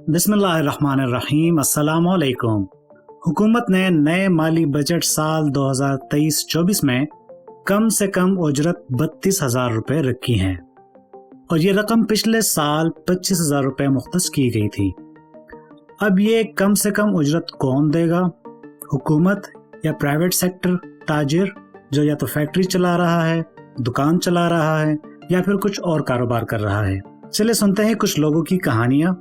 बिस्मिल्लाहिर्रहमानिर्रहीम, अस्सलामु अलैकुम। हुकूमत ने नए माली बजट साल 2023-24 में कम से कम उजरत 32,000 रुपये रखी हैं और ये रकम पिछले साल 25,000 रुपये मुख्तस की गई थी। अब ये कम से कम उजरत कौन देगा? हुकूमत या प्राइवेट सेक्टर ताजिर जो या तो फैक्ट्री चला रहा है, दुकान चला रहा है या फिर कुछ और कारोबार कर रहा है? चले सुनते हैं कुछ लोगों की कहानियां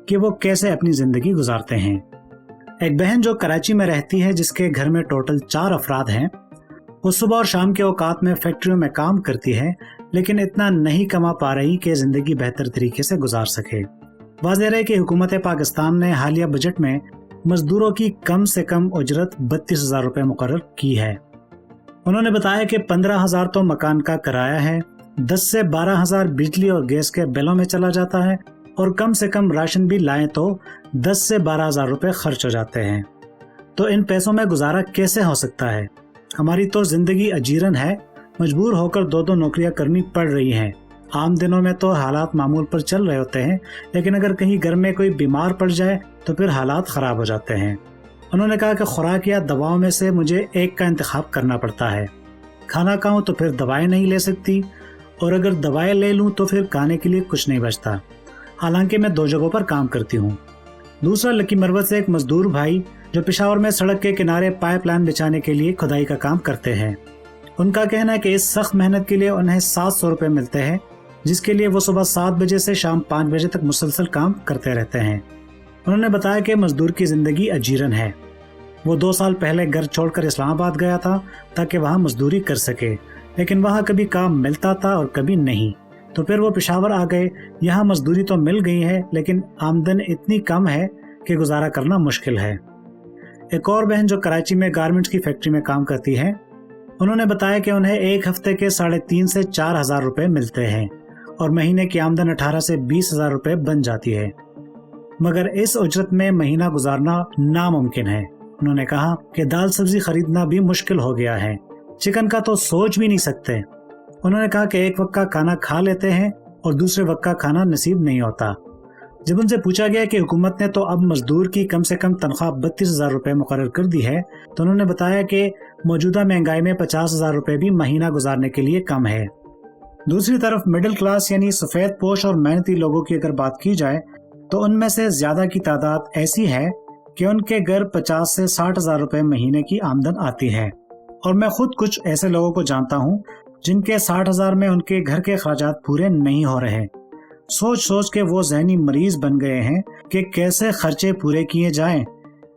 कि वो कैसे अपनी जिंदगी गुजारते हैं। एक बहन जो कराची में रहती है, जिसके घर में टोटल 4 अफराद हैं, वो सुबह और शाम के औकात में फैक्ट्रियों में काम करती है, लेकिन इतना नहीं कमा पा रही कि जिंदगी बेहतर तरीके से गुजार सके। वाज़ेह है कि हुकूमत पाकिस्तान ने हालिया बजट में मजदूरों की कम से कम उजरत 32,000 रुपये मुकर्रर की है। उन्होंने बताया कि 15,000 तो मकान का किराया है, 10 से 12,000 बिजली और गैस के बिलों में चला जाता है और कम से कम राशन भी लाएं तो 10 से 12,000 रुपये खर्च हो जाते हैं। तो इन पैसों में गुजारा कैसे हो सकता है? हमारी तो जिंदगी अजीरन है, मजबूर होकर 2-2 नौकरियां करनी पड़ रही हैं। आम दिनों में तो हालात मामूल पर चल रहे होते हैं, लेकिन अगर कहीं घर में कोई बीमार पड़ जाए तो फिर हालात ख़राब हो जाते हैं। उन्होंने कहा कि खुराक या दवाओं में से मुझे एक का इंतखाब करना पड़ता है। खाना खाऊं तो फिर दवाएं नहीं ले सकती, और अगर दवाएं ले लूं तो फिर खाने के लिए कुछ नहीं बचता। हालांकि मैं 2 जगहों पर काम करती हूँ। दूसरा लकी मरवत से एक मजदूर भाई जो पेशावर में सड़क के किनारे पाइपलाइन बिछाने के लिए खुदाई का काम करते हैं। उनका कहना है कि इस सख्त मेहनत के लिए उन्हें 700 रुपये मिलते हैं, जिसके लिए वो सुबह 7 बजे से शाम 5 बजे तक मुसलसल काम करते रहते हैं। उन्होंने बताया कि मजदूर की जिंदगी अजीरन है। वो 2 साल पहले घर छोड़कर इस्लामाबाद गया था ताकि वहाँ मजदूरी कर सके, लेकिन वहाँ कभी काम मिलता था और कभी नहीं। तो फिर वो पेशावर आ गए। यहाँ मजदूरी तो मिल गई है, लेकिन आमदन इतनी कम है कि गुजारा करना मुश्किल है। एक और बहन जो कराची में गारमेंट्स की फैक्ट्री में काम करती है, उन्होंने बताया कि उन्हें एक हफ्ते के 3,500 से 4,000 रुपये मिलते हैं और महीने की आमदन 18 से 20,000 रुपये बन जाती है, मगर इस उजरत में महीना गुजारना नामुमकिन है। उन्होंने कहा कि दाल सब्जी खरीदना भी मुश्किल हो गया है, चिकन का तो सोच भी नहीं सकते। उन्होंने कहा कि एक वक्त का खाना खा लेते हैं और दूसरे वक्त का खाना नसीब नहीं होता। जब उनसे पूछा गया कि हुकूमत ने तो अब मजदूर की कम से कम तनख्वाह 32,000 रुपये मुकर्रर कर दी है, तो उन्होंने बताया कि मौजूदा महंगाई में 50,000 रुपये भी महीना गुजारने के लिए कम है। दूसरी तरफ मिडिल क्लास यानी सफ़ेद पोश और मेहनती लोगों की अगर बात की जाए तो उनमें से ज़्यादा की तादाद ऐसी है कि उनके घर 50 से 60,000 रुपये महीने की आमदन आती है। और मैं खुद कुछ ऐसे लोगों को जानता हूँ जिनके 60,000 में उनके घर के खर्चात पूरे नहीं हो रहे। सोच सोच के वो ज़हनी मरीज बन गए हैं कि कैसे खर्चे पूरे किए जाएं,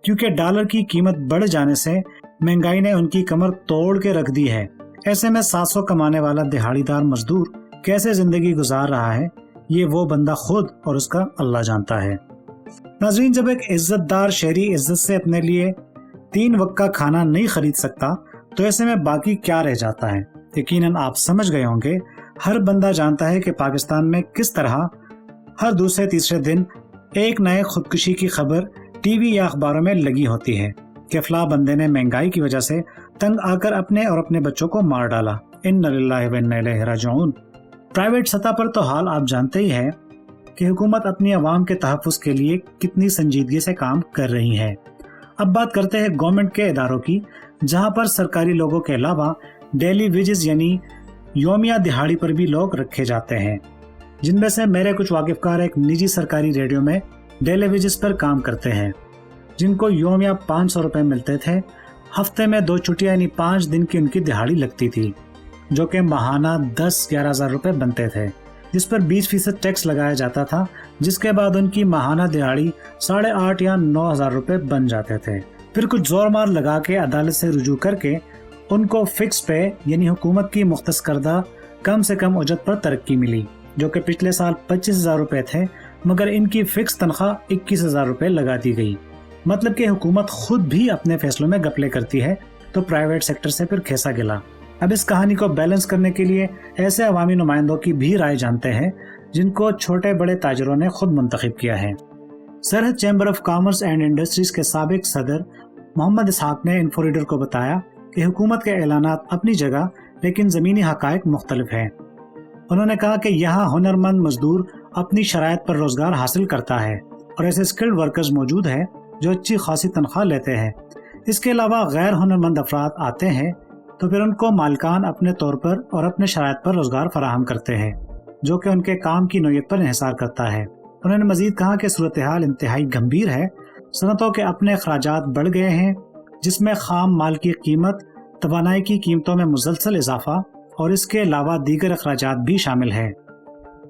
क्योंकि डॉलर की कीमत बढ़ जाने से महंगाई ने उनकी कमर तोड़ के रख दी है। ऐसे में 700 कमाने वाला दिहाड़ीदार मजदूर कैसे जिंदगी गुजार रहा है, ये वो बंदा खुद और उसका अल्लाह जानता है। नाज़रीन, जब एक इज्जतदार शहरी इज्जत से अपने लिए 3 वक्त का खाना नहीं खरीद सकता तो ऐसे में बाकी क्या रह जाता है? यकीनन आप समझ गए होंगे, हर बंदा जानता है कि पाकिस्तान में किस तरह हर दूसरे तीसरे दिन एक नए खुदकुशी की खबर टीवी या अखबारों में लगी होती है कि फलां बंदे ने महंगाई की वजह से तंग आकर अपने और अपने बच्चों को मार डाला। इन्ना लिल्लाहि व इन्ना इलैहि राजिऊन। प्राइवेट सतह पर तो हाल आप जानते ही हैं कि हुकूमत अपनी आवाम के तहफ़्फ़ुज़ के लिए कितनी संजीदगी से काम कर रही है। अब बात करते हैं गवर्नमेंट के इदारों की, जहां पर सरकारी लोगों के अलावा डेली वेजेस यानी योमिया दिहाड़ी पर भी लोग रखे जाते हैं, जिनमें से मेरे कुछ वाकिफकार एक निजी सरकारी रेडियो में डेली वेजेस पर काम करते हैं, जिनको योमिया 500 रुपये मिलते थे। हफ्ते में 2 छुट्टियां यानी 5 दिन की उनकी दिहाड़ी लगती थी, जो कि माहाना 10-11,000 रुपये बनते थे, जिस पर 20% टैक्स लगाया जाता था, जिसके बाद उनकी माहाना दिहाड़ी 8,500 या 9,000 रुपये बन जाते थे। फिर कुछ जोर मार लगा के अदालत से रुजू करके उनको फिक्स पे यानी हुकूमत की मुख्तस करदा कम से कम उजरत पर तरक्की मिली, जो कि पिछले साल 25,000 रुपये थे, मगर इनकी फिक्स तनख्वाह 21,000 रुपये लगा दी गई। मतलब कि हुकूमत खुद भी अपने फैसलों में गपले करती है तो प्राइवेट सेक्टर से फिर खेसा गिला। अब इस कहानी को बैलेंस करने के लिए ऐसे अवामी नुमाइंदों की भी राय जानते हैं, जिनको छोटे बड़े ताजरों ने खुद मुंतखब किया है। सरहद chamber of commerce and industries के साबिक सदर मोहम्मद इसहाक ने इन्फोरीडर को बताया कि हुकूमत के ऐलानात अपनी जगह, लेकिन ज़मीनी हक़ाइक़ मुख्तलिफ हैं। उन्होंने कहा कि यहाँ हुनरमंद मजदूर अपनी शराइत पर रोजगार हासिल करता है, اور ایسے اسکلڈ ورکرز موجود ہیں جو اچھی خاصی تنخواہ لیتے ہیں۔ اس کے علاوہ غیر ہنرمند افراد آتے ہیں تو پھر ان کو مالکان اپنے طور پر اور اپنے شرائط پر روزگار فراہم کرتے ہیں، جو کہ ان کے کام کی نوعیت پر انحصار کرتا ہے۔ انہوں نے مزید کہا کہ صورتحال انتہائی گمبھیر ہے۔ صنعتوں کے اپنے اخراجات بڑھ گئے ہیں، جس میں خام مال کی قیمت، توانائی کی قیمتوں میں مسلسل اضافہ اور اس کے علاوہ دیگر اخراجات بھی شامل ہیں۔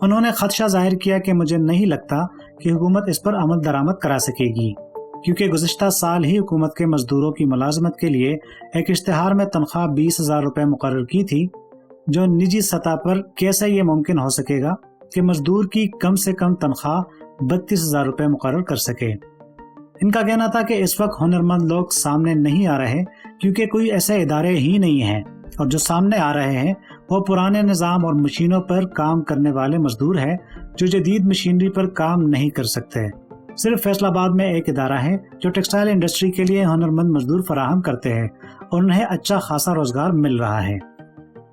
انہوں نے خدشہ ظاہر کیا کہ مجھے نہیں لگتا کہ حکومت اس پر عمل درآمد کرا سکے گی، کیونکہ گزشتہ سال ہی حکومت کے مزدوروں کی ملازمت کے لیے ایک اشتہار میں تنخواہ 20,000 روپے مقرر کی تھی، جو نجی سطح پر کیسے یہ ممکن ہو سکے گا کہ مزدور کی کم سے کم تنخواہ 32,000 روپے مقرر کر سکے۔ ان کا کہنا تھا کہ اس وقت ہنرمند لوگ سامنے نہیں آ رہے کیونکہ کوئی ایسے ادارے ہی نہیں ہیں، اور جو سامنے آ رہے ہیں وہ پرانے نظام اور مشینوں پر کام کرنے والے مزدور ہیں جو جدید مشینری پر کام نہیں کر سکتے۔ صرف فیصل آباد میں ایک ادارہ ہے جو ٹیکسٹائل انڈسٹری کے لیے ہنرمند مزدور فراہم کرتے ہیں اور انہیں اچھا خاصا روزگار مل رہا ہے۔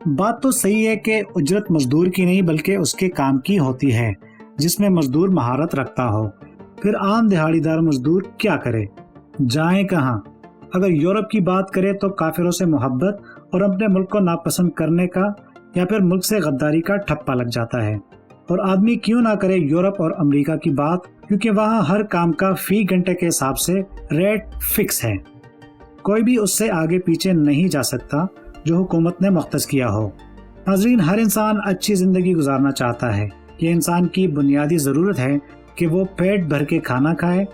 بات تو صحیح ہے کہ اجرت مزدور کی نہیں بلکہ اس کے کام کی ہوتی ہے جس میں مزدور مہارت رکھتا ہو۔ پھر عام دہاڑی دار مزدور کیا کرے؟ جائیں کہاں؟ اگر یورپ کی بات کرے تو کافروں سے محبت اور اپنے ملک کو ناپسند کرنے کا یا پھر ملک سے غداری کا ٹھپا لگ جاتا ہے۔ اور آدمی کیوں نہ کرے یورپ اور امریکہ کی بات، کیونکہ وہاں ہر کام کا فی گھنٹے کے حساب سے ریٹ فکس ہے، کوئی بھی اس سے آگے پیچھے نہیں جا سکتا جو حکومت نے مختص کیا ہو۔ ناظرین، ہر انسان اچھی زندگی گزارنا چاہتا ہے۔ یہ انسان کی بنیادی ضرورت ہے کہ وہ پیٹ بھر کے کھانا کھائے،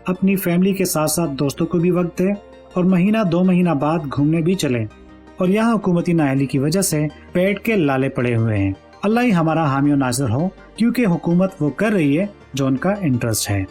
اپنی فیملی کے ساتھ ساتھ دوستوں کو بھی وقت دے اور مہینہ 2 مہینہ بعد گھومنے بھی چلے، اور یہاں حکومتی نااہلی کی وجہ سے پیٹ کے لالے پڑے ہوئے ہیں۔ اللہ ہی ہمارا حامی و ناصر ہو، کیونکہ حکومت وہ کر رہی ہے جو ان کا انٹرسٹ ہے۔